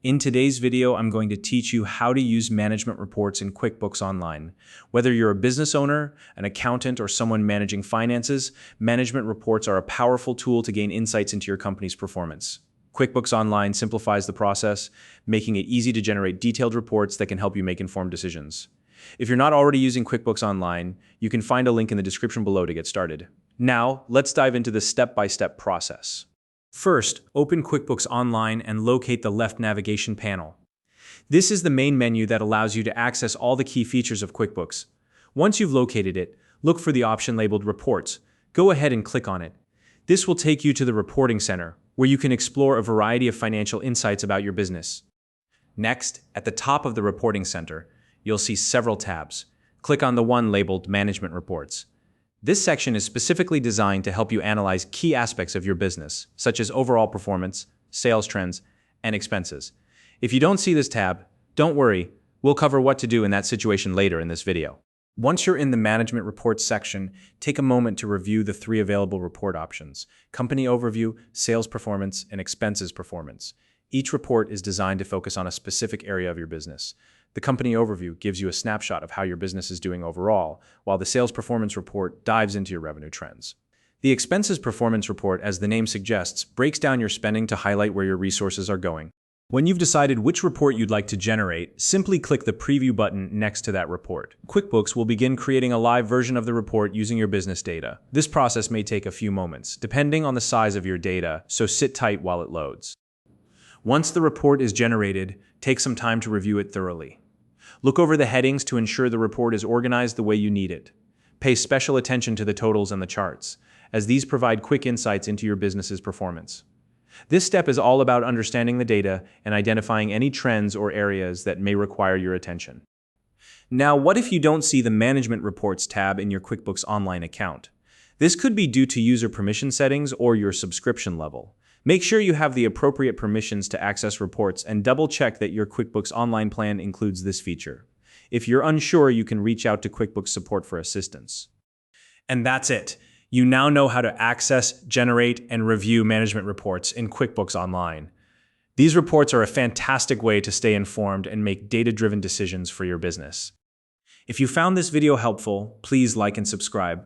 In today's video, I'm going to teach you how to use management reports in QuickBooks Online. Whether you're a business owner, an accountant, or someone managing finances, management reports are a powerful tool to gain insights into your company's performance. QuickBooks Online simplifies the process, making it easy to generate detailed reports that can help you make informed decisions. If you're not already using QuickBooks Online, you can find a link in the description below to get started. Now, let's dive into the step-by-step process. First, open QuickBooks Online and locate the left navigation panel. This is the main menu that allows you to access all the key features of QuickBooks. Once you've located it, look for the option labeled Reports. Go ahead and click on it. This will take you to the Reporting Center, where you can explore a variety of financial insights about your business. Next, at the top of the Reporting Center, you'll see several tabs. Click on the one labeled Management Reports. This section is specifically designed to help you analyze key aspects of your business, such as overall performance, sales trends, and expenses. If you don't see this tab, don't worry, we'll cover what to do in that situation later in this video. Once you're in the Management Reports section, take a moment to review the three available report options: Company Overview, Sales Performance, and Expenses Performance. Each report is designed to focus on a specific area of your business. The Company Overview gives you a snapshot of how your business is doing overall, while the Sales Performance Report dives into your revenue trends. The Expenses Performance Report, as the name suggests, breaks down your spending to highlight where your resources are going. When you've decided which report you'd like to generate, simply click the Preview button next to that report. QuickBooks will begin creating a live version of the report using your business data. This process may take a few moments, depending on the size of your data, so sit tight while it loads. Once the report is generated, take some time to review it thoroughly. Look over the headings to ensure the report is organized the way you need it. Pay special attention to the totals and the charts, as these provide quick insights into your business's performance. This step is all about understanding the data and identifying any trends or areas that may require your attention. Now, what if you don't see the Management Reports tab in your QuickBooks Online account? This could be due to user permission settings or your subscription level. Make sure you have the appropriate permissions to access reports and double-check that your QuickBooks Online plan includes this feature. If you're unsure, you can reach out to QuickBooks support for assistance. And that's it. You now know how to access, generate, and review management reports in QuickBooks Online. These reports are a fantastic way to stay informed and make data-driven decisions for your business. If you found this video helpful, please like and subscribe.